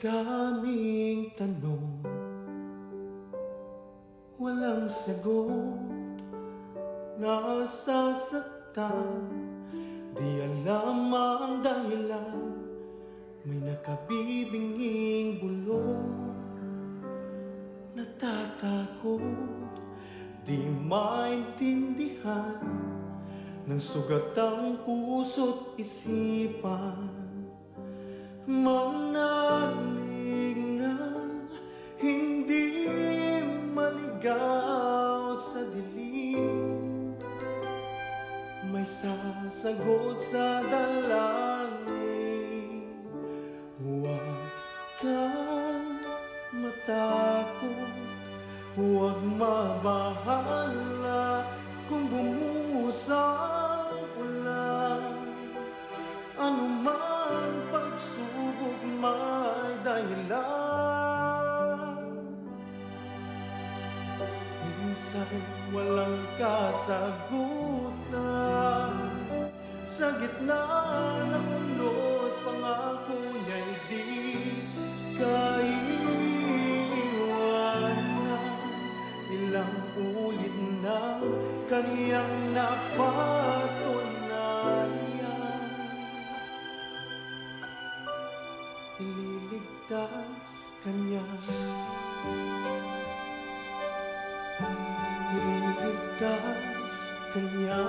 daming tanong, walang sagot. Nasasaktan, di alam ang dahilan. May nakabibinging bulong, natatakot, di maintindihan ng sugat ang puso't isipan. Manalig na hindi maligaw sa dilim. May sasagot sa dalangin. Huwag kang matakot, huwag mabahala kung bumuhos ang ulan. Ano mang pagsubok may dahilan. Minsan walang kasagutan, sa gitna ng unos pangako niya'y di kaiwanan. Ilang ulit ng kaniyang napatunayan, ililigtas kanya, ililigtas kanya.